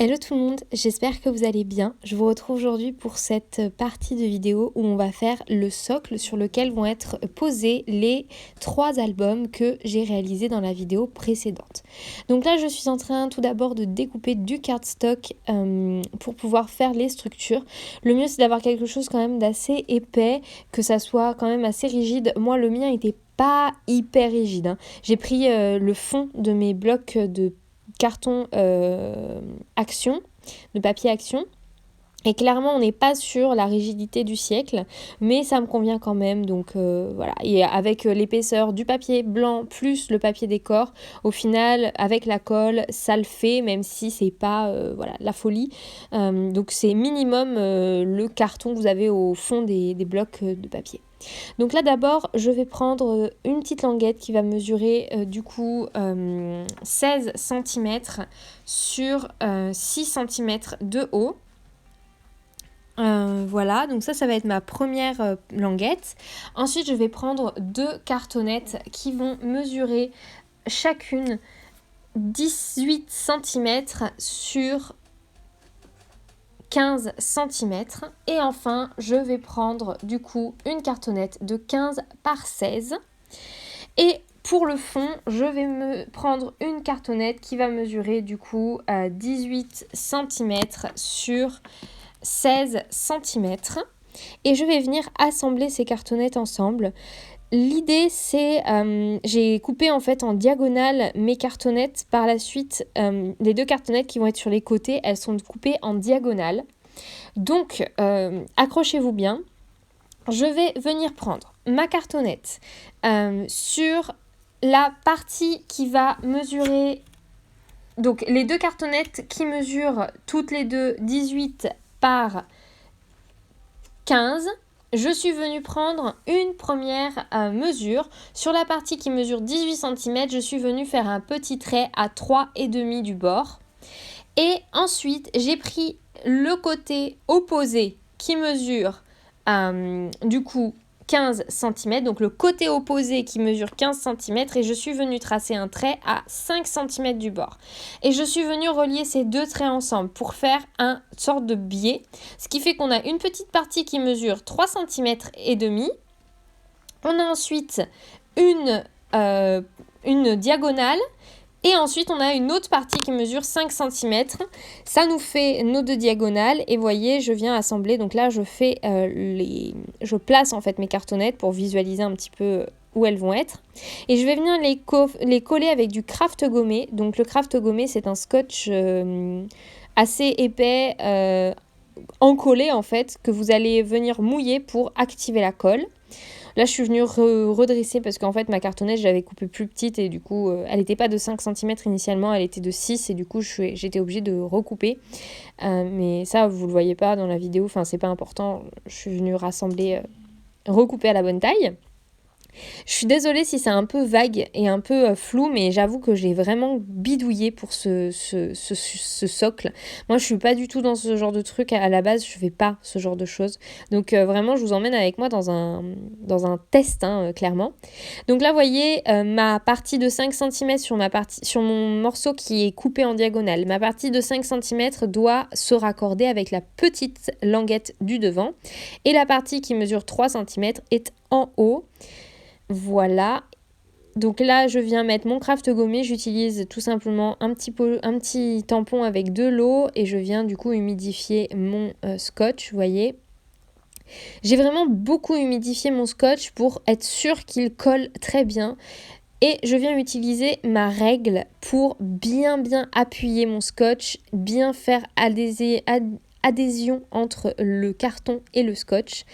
Hello tout le monde, j'espère que vous allez bien. Je vous retrouve aujourd'hui pour cette partie de vidéo où on va faire le socle sur lequel vont être posés les 3 albums que j'ai réalisés dans la vidéo précédente. Donc là je suis en train tout d'abord de découper du cardstock pour pouvoir faire les structures. Le mieux c'est d'avoir quelque chose quand même d'assez épais, que ça soit quand même assez rigide. Moi le mien était pas hyper rigide, hein. J'ai pris le fond de mes blocs de carton action, de papier action. Et clairement, on n'est pas sur la rigidité du siècle, mais ça me convient quand même. Donc voilà. Et avec l'épaisseur du papier blanc plus le papier décor, au final, avec la colle, ça le fait, même si c'est pas voilà, la folie. Donc c'est minimum le carton que vous avez au fond des blocs de papier. Donc là d'abord je vais prendre une petite languette qui va mesurer du coup 16 cm sur 6 cm de haut. Voilà, donc ça va être ma première languette. Ensuite je vais prendre 2 cartonnettes qui vont mesurer chacune 18 cm sur 15 cm. Et enfin, je vais prendre du coup une cartonnette de 15 par 16. Et pour le fond, je vais me prendre une cartonnette qui va mesurer du coup 18 cm sur 16 cm. Et je vais venir assembler ces cartonnettes ensemble. L'idée c'est, j'ai coupé en fait en diagonale mes cartonnettes. Par la suite, les 2 cartonnettes qui vont être sur les côtés, elles sont coupées en diagonale. Donc, accrochez-vous bien. Je vais venir prendre ma cartonnette sur la partie qui va mesurer... Donc, les 2 cartonnettes qui mesurent toutes les deux 18 par 15. Je suis venue prendre une première mesure. Sur la partie qui mesure 18 cm, je suis venue faire un petit trait à 3,5 du bord. Et ensuite, j'ai pris le côté opposé qui mesure du coup 15 cm. Donc le côté opposé qui mesure 15 cm et je suis venue tracer un trait à 5 cm du bord. Et je suis venue relier ces 2 traits ensemble pour faire une sorte de biais. Ce qui fait qu'on a une petite partie qui mesure 3 cm et demi. On a ensuite une diagonale. Et ensuite, on a une autre partie qui mesure 5 cm. Ça nous fait nos 2 diagonales. Et vous voyez, je viens assembler. Donc là, je place en fait mes cartonnettes pour visualiser un petit peu où elles vont être. Et je vais venir les coller avec du craft gommé. Donc le craft gommé, c'est un scotch assez épais, encollé en fait, que vous allez venir mouiller pour activer la colle. Là, je suis venue redresser parce qu'en fait, ma cartonnette, je l'avais coupée plus petite et du coup, elle n'était pas de 5 cm initialement, elle était de 6 et du coup, j'étais obligée de recouper. Mais ça, vous ne le voyez pas dans la vidéo, enfin, c'est pas important. Je suis venue recouper à la bonne taille. Je suis désolée si c'est un peu vague et un peu flou, mais j'avoue que j'ai vraiment bidouillé pour ce socle. Moi, je suis pas du tout dans ce genre de truc. À la base, je fais pas ce genre de choses. Donc vraiment, je vous emmène avec moi dans un test, clairement. Donc là, vous voyez, ma partie de 5 cm sur mon morceau qui est coupé en diagonale. Ma partie de 5 cm doit se raccorder avec la petite languette du devant. Et la partie qui mesure 3 cm est en haut. Voilà, donc là je viens mettre mon craft gommé, j'utilise tout simplement un petit tampon avec de l'eau et je viens du coup humidifier mon scotch, vous voyez. J'ai vraiment beaucoup humidifié mon scotch pour être sûre qu'il colle très bien. Et je viens utiliser ma règle pour bien appuyer mon scotch, bien faire adhésion entre le carton et le scotch.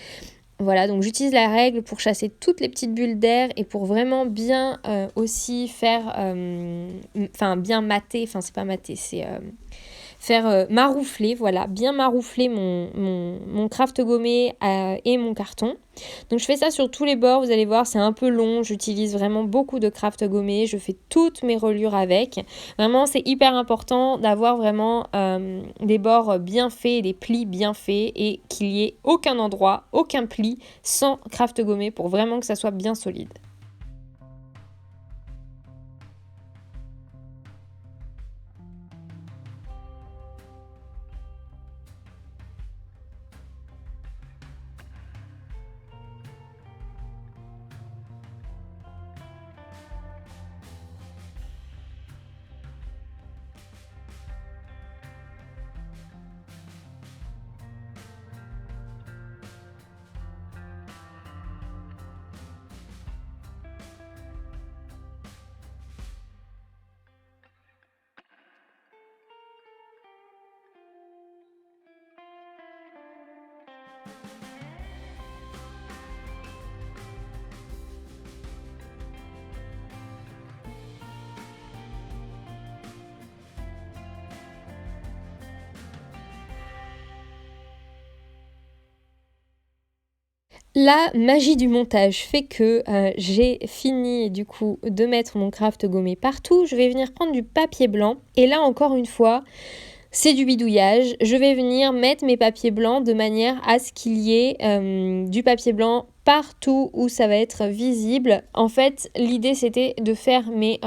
Voilà, donc j'utilise la règle pour chasser toutes les petites bulles d'air et pour vraiment bien aussi faire, bien mater, c'est pas mater, c'est faire maroufler, voilà, bien maroufler mon craft gommé et mon carton. Donc je fais ça sur tous les bords, vous allez voir, c'est un peu long, j'utilise vraiment beaucoup de craft gommé, je fais toutes mes reliures avec. Vraiment, c'est hyper important d'avoir vraiment des bords bien faits, des plis bien faits et qu'il y ait aucun endroit, aucun pli sans craft gommé pour vraiment que ça soit bien solide. La magie du montage fait que j'ai fini du coup de mettre mon craft gommé partout. Je vais venir prendre du papier blanc et là encore une fois, c'est du bidouillage. Je vais venir mettre mes papiers blancs de manière à ce qu'il y ait du papier blanc partout où ça va être visible. En fait, l'idée c'était de faire mes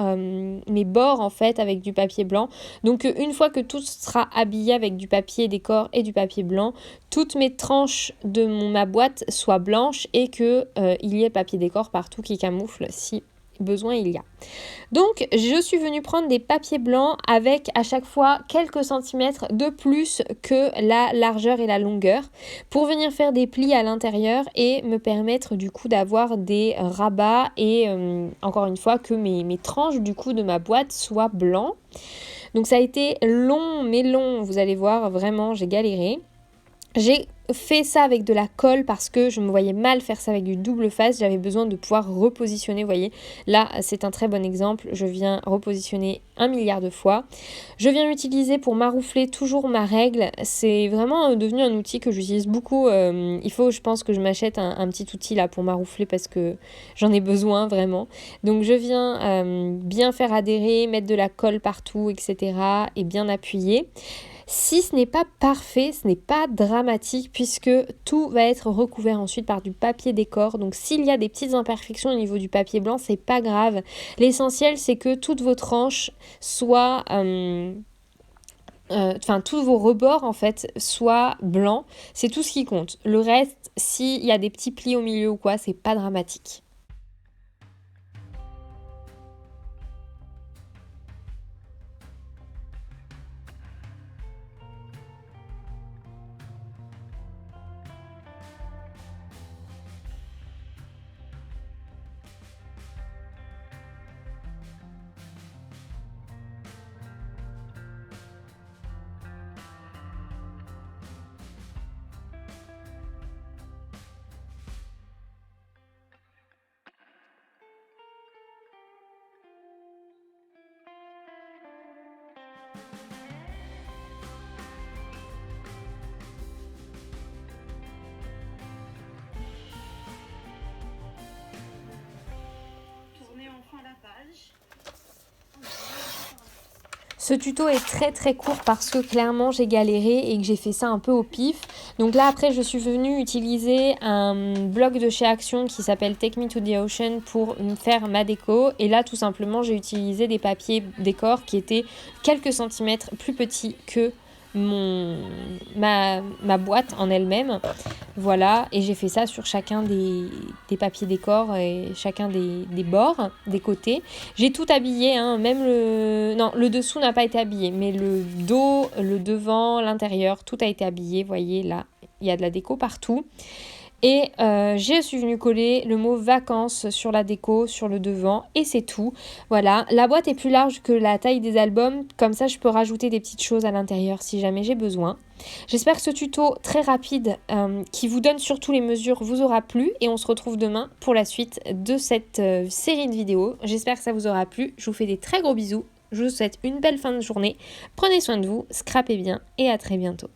bords en fait avec du papier blanc. Donc une fois que tout sera habillé avec du papier décor et du papier blanc, toutes mes tranches de ma boîte soient blanches et que il y ait papier décor partout qui camoufle si besoin il y a. Donc je suis venue prendre des papiers blancs avec à chaque fois quelques centimètres de plus que la largeur et la longueur pour venir faire des plis à l'intérieur et me permettre du coup d'avoir des rabats et encore une fois que mes tranches du coup de ma boîte soient blancs. Donc ça a été long mais long, vous allez voir, vraiment j'ai galéré. J'ai fait ça avec de la colle parce que je me voyais mal faire ça avec du double face. J'avais besoin de pouvoir repositionner, vous voyez. Là, c'est un très bon exemple. Je viens repositionner 1 milliard de fois. Je viens utiliser pour maroufler toujours ma règle. C'est vraiment devenu un outil que j'utilise beaucoup. Il faut, je pense, que je m'achète un petit outil là pour maroufler parce que j'en ai besoin vraiment. Donc je viens bien faire adhérer, mettre de la colle partout, etc. et bien appuyer. Si ce n'est pas parfait, ce n'est pas dramatique puisque tout va être recouvert ensuite par du papier décor. Donc s'il y a des petites imperfections au niveau du papier blanc, c'est pas grave. L'essentiel c'est que toutes vos tranches soient... tous vos rebords en fait soient blancs. C'est tout ce qui compte. Le reste, s'il y a des petits plis au milieu ou quoi, c'est pas dramatique. Ce tuto est très court parce que clairement j'ai galéré et que j'ai fait ça un peu au pif. Donc là après je suis venue utiliser un blog de chez Action qui s'appelle Take Me to the Ocean pour faire ma déco. Et là tout simplement j'ai utilisé des papiers décor qui étaient quelques centimètres plus petits que ma boîte en elle-même. Voilà, et j'ai fait ça sur chacun des papiers décor et chacun des bords, des côtés. J'ai tout habillé, hein, même le dessous n'a pas été habillé, mais le dos, le devant, l'intérieur, tout a été habillé. Vous voyez, là, il y a de la déco partout. Et je suis venue coller le mot vacances sur la déco, sur le devant, et c'est tout. Voilà, la boîte est plus large que la taille des albums, comme ça je peux rajouter des petites choses à l'intérieur si jamais j'ai besoin. J'espère que ce tuto très rapide qui vous donne surtout les mesures vous aura plu, et on se retrouve demain pour la suite de cette série de vidéos. J'espère que ça vous aura plu, je vous fais des très gros bisous, je vous souhaite une belle fin de journée, prenez soin de vous, scrapez bien et à très bientôt.